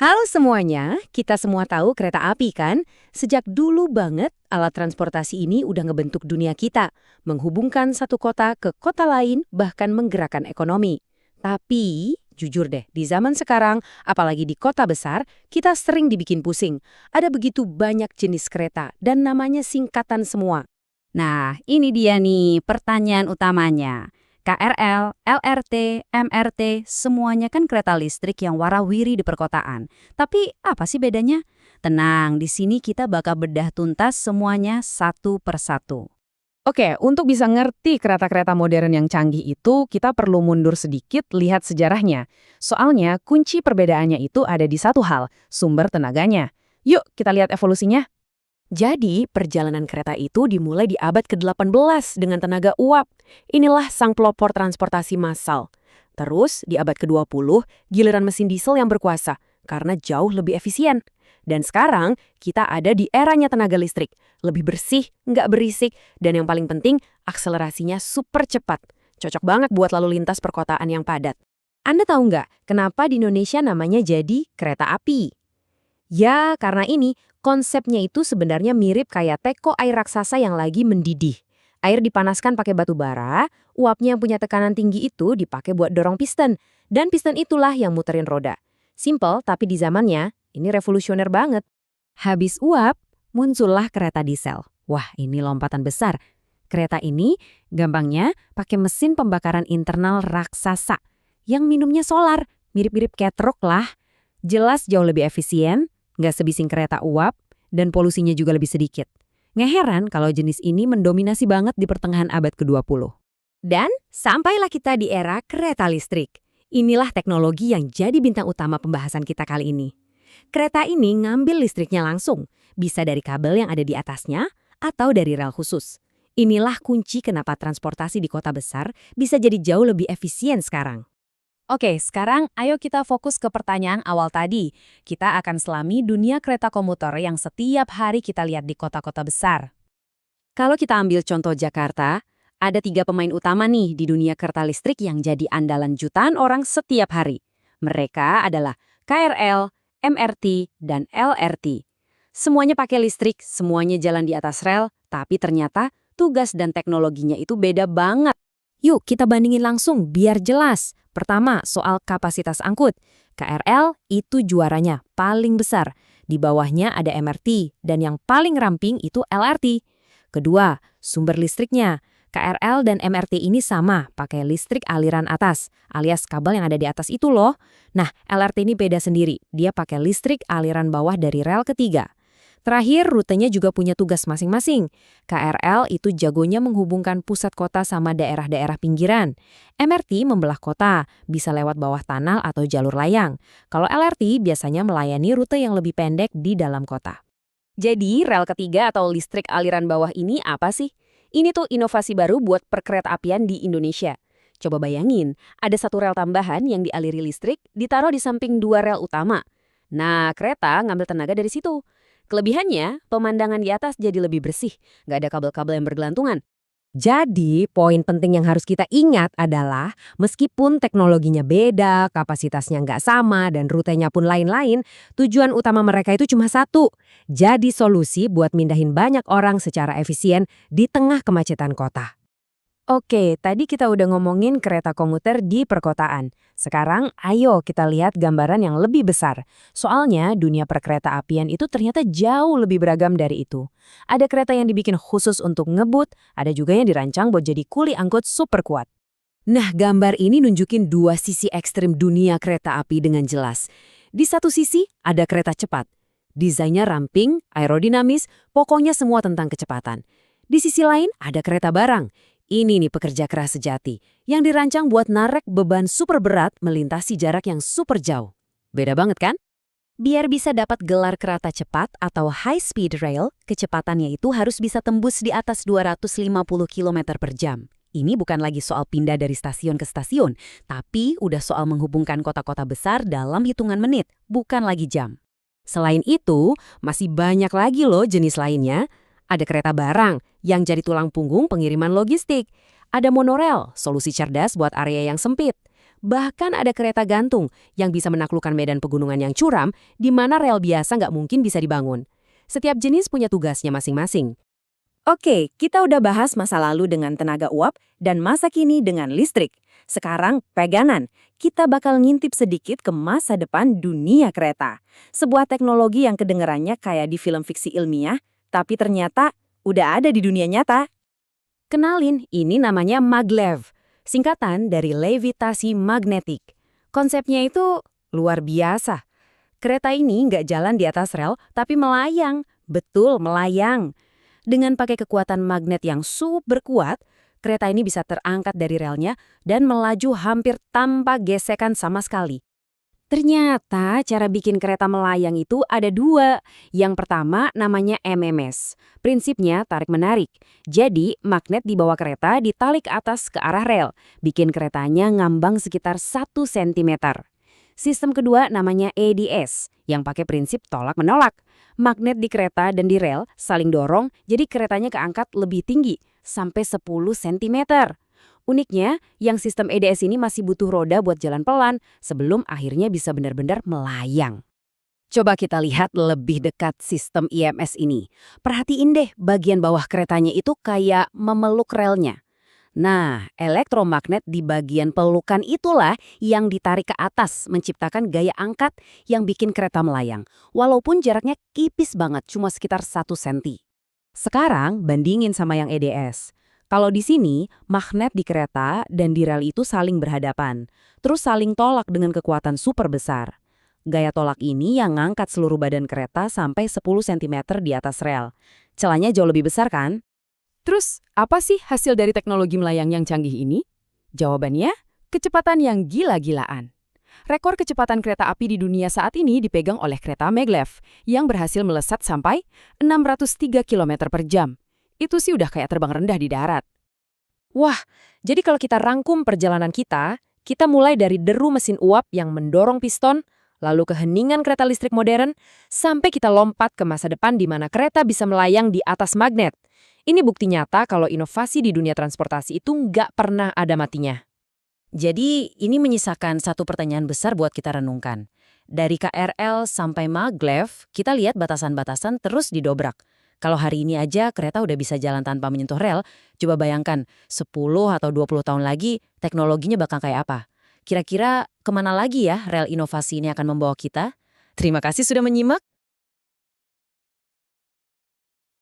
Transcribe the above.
Halo semuanya, kita semua tahu kereta api kan? Sejak dulu banget, alat transportasi ini udah ngebentuk dunia kita, menghubungkan satu kota ke kota lain, bahkan menggerakkan ekonomi. Tapi, jujur deh, di zaman sekarang, apalagi di kota besar, kita sering dibikin pusing. Ada begitu banyak jenis kereta, dan namanya singkatan semua. Nah, ini dia nih pertanyaan utamanya. KRL, LRT, MRT, semuanya kan kereta listrik yang warawiri di perkotaan. Tapi apa sih bedanya? Tenang, di sini kita bakal bedah tuntas semuanya satu persatu. Oke, untuk bisa ngerti kereta-kereta modern yang canggih itu, kita perlu mundur sedikit lihat sejarahnya. Soalnya, kunci perbedaannya itu ada di satu hal, sumber tenaganya. Yuk, kita lihat evolusinya. Jadi, perjalanan kereta itu dimulai di abad ke-18 dengan tenaga uap. Inilah sang pelopor transportasi massal. Terus, di abad ke-20, giliran mesin diesel yang berkuasa, karena jauh lebih efisien. Dan sekarang, kita ada di eranya tenaga listrik. Lebih bersih, nggak berisik, dan yang paling penting, akselerasinya super cepat. Cocok banget buat lalu lintas perkotaan yang padat. Anda tahu nggak, kenapa di Indonesia namanya jadi kereta api? Ya, karena ini, konsepnya itu sebenarnya mirip kayak teko air raksasa yang lagi mendidih. Air dipanaskan pakai batu bara, uapnya yang punya tekanan tinggi itu dipakai buat dorong piston. Dan piston itulah yang muterin roda. Simple, tapi di zamannya, ini revolusioner banget. Habis uap, muncullah kereta diesel. Wah, ini lompatan besar. Kereta ini, gampangnya, pakai mesin pembakaran internal raksasa. Yang minumnya solar, mirip-mirip kayak truk lah. Jelas jauh lebih efisien, nggak sebising kereta uap, dan polusinya juga lebih sedikit. Nggak heran kalau jenis ini mendominasi banget di pertengahan abad ke-20. Dan sampailah kita di era kereta listrik. Inilah teknologi yang jadi bintang utama pembahasan kita kali ini. Kereta ini ngambil listriknya langsung, bisa dari kabel yang ada di atasnya atau dari rel khusus. Inilah kunci kenapa transportasi di kota besar bisa jadi jauh lebih efisien sekarang. Oke, sekarang ayo kita fokus ke pertanyaan awal tadi. Kita akan selami dunia kereta komuter yang setiap hari kita lihat di kota-kota besar. Kalau kita ambil contoh Jakarta, ada 3 pemain utama nih di dunia kereta listrik yang jadi andalan jutaan orang setiap hari. Mereka adalah KRL, MRT, dan LRT. Semuanya pakai listrik, semuanya jalan di atas rel, tapi ternyata tugas dan teknologinya itu beda banget. Yuk kita bandingin langsung biar jelas. Pertama, soal kapasitas angkut. KRL itu juaranya paling besar. Di bawahnya ada MRT, dan yang paling ramping itu LRT. Kedua, sumber listriknya. KRL dan MRT ini sama, pakai listrik aliran atas, alias kabel yang ada di atas itu loh. Nah, LRT ini beda sendiri, dia pakai listrik aliran bawah dari rel ketiga. Terakhir, rutenya juga punya tugas masing-masing. KRL itu jagonya menghubungkan pusat kota sama daerah-daerah pinggiran. MRT membelah kota, bisa lewat bawah tanah atau jalur layang. Kalau LRT biasanya melayani rute yang lebih pendek di dalam kota. Jadi, rel ketiga atau listrik aliran bawah ini apa sih? Ini tuh inovasi baru buat perkeretaapian di Indonesia. Coba bayangin, ada satu rel tambahan yang dialiri listrik ditaruh di samping 2 rel utama. Nah, kereta ngambil tenaga dari situ. Kelebihannya, pemandangan di atas jadi lebih bersih, nggak ada kabel-kabel yang bergelantungan. Jadi, poin penting yang harus kita ingat adalah meskipun teknologinya beda, kapasitasnya nggak sama, dan rutenya pun lain-lain, tujuan utama mereka itu cuma satu. Jadi solusi buat mindahin banyak orang secara efisien di tengah kemacetan kota. Oke, tadi kita udah ngomongin kereta komuter di perkotaan. Sekarang, ayo kita lihat gambaran yang lebih besar. Soalnya, dunia perkeretaapian itu ternyata jauh lebih beragam dari itu. Ada kereta yang dibikin khusus untuk ngebut, ada juga yang dirancang buat jadi kuli angkut super kuat. Nah, gambar ini nunjukin 2 sisi ekstrim dunia kereta api dengan jelas. Di satu sisi, ada kereta cepat. Desainnya ramping, aerodinamis, pokoknya semua tentang kecepatan. Di sisi lain, ada kereta barang. Ini nih pekerja keras sejati, yang dirancang buat narek beban super berat melintasi jarak yang super jauh. Beda banget kan? Biar bisa dapat gelar kereta cepat atau high speed rail, kecepatannya itu harus bisa tembus di atas 250 km per jam. Ini bukan lagi soal pindah dari stasiun ke stasiun, tapi udah soal menghubungkan kota-kota besar dalam hitungan menit, bukan lagi jam. Selain itu, masih banyak lagi loh jenis lainnya. Ada kereta barang yang jadi tulang punggung pengiriman logistik. Ada monorel, solusi cerdas buat area yang sempit. Bahkan ada kereta gantung yang bisa menaklukkan medan pegunungan yang curam di mana rel biasa nggak mungkin bisa dibangun. Setiap jenis punya tugasnya masing-masing. Oke, kita udah bahas masa lalu dengan tenaga uap dan masa kini dengan listrik. Sekarang pegangan, kita bakal ngintip sedikit ke masa depan dunia kereta. Sebuah teknologi yang kedengarannya kayak di film fiksi ilmiah, tapi ternyata udah ada di dunia nyata. Kenalin, ini namanya maglev, singkatan dari levitasi magnetik. Konsepnya itu luar biasa. Kereta ini nggak jalan di atas rel, tapi melayang. Betul, melayang. Dengan pakai kekuatan magnet yang super kuat, kereta ini bisa terangkat dari relnya dan melaju hampir tanpa gesekan sama sekali. Ternyata cara bikin kereta melayang itu ada dua. Yang pertama namanya MMS. Prinsipnya tarik-menarik. Jadi magnet di bawah kereta ditarik atas ke arah rel, bikin keretanya ngambang sekitar 1 cm. Sistem kedua namanya ADS, yang pakai prinsip tolak-menolak. Magnet di kereta dan di rel saling dorong, jadi keretanya keangkat lebih tinggi, sampai 10 cm. Uniknya, yang sistem ADS ini masih butuh roda buat jalan pelan, sebelum akhirnya bisa benar-benar melayang. Coba kita lihat lebih dekat sistem IMS ini. Perhatiin deh, bagian bawah keretanya itu kayak memeluk relnya. Nah, elektromagnet di bagian pelukan itulah yang ditarik ke atas, menciptakan gaya angkat yang bikin kereta melayang. Walaupun jaraknya tipis banget, cuma sekitar 1 cm. Sekarang, bandingin sama yang EDS. Kalau di sini, magnet di kereta dan di rel itu saling berhadapan, terus saling tolak dengan kekuatan super besar. Gaya tolak ini yang ngangkat seluruh badan kereta sampai 10 cm di atas rel. Celahnya jauh lebih besar kan? Terus, apa sih hasil dari teknologi melayang yang canggih ini? Jawabannya, kecepatan yang gila-gilaan. Rekor kecepatan kereta api di dunia saat ini dipegang oleh kereta maglev yang berhasil melesat sampai 603 km per jam. Itu sih udah kayak terbang rendah di darat. Wah, jadi kalau kita rangkum perjalanan kita mulai dari deru mesin uap yang mendorong piston, lalu ke heningan kereta listrik modern, sampai kita lompat ke masa depan di mana kereta bisa melayang di atas magnet. Ini bukti nyata kalau inovasi di dunia transportasi itu nggak pernah ada matinya. Jadi, ini menyisakan satu pertanyaan besar buat kita renungkan. Dari KRL sampai maglev, kita lihat batasan-batasan terus didobrak. Kalau hari ini aja kereta udah bisa jalan tanpa menyentuh rel, coba bayangkan 10 atau 20 tahun lagi teknologinya bakal kayak apa. Kira-kira kemana lagi ya rel inovasi ini akan membawa kita? Terima kasih sudah menyimak.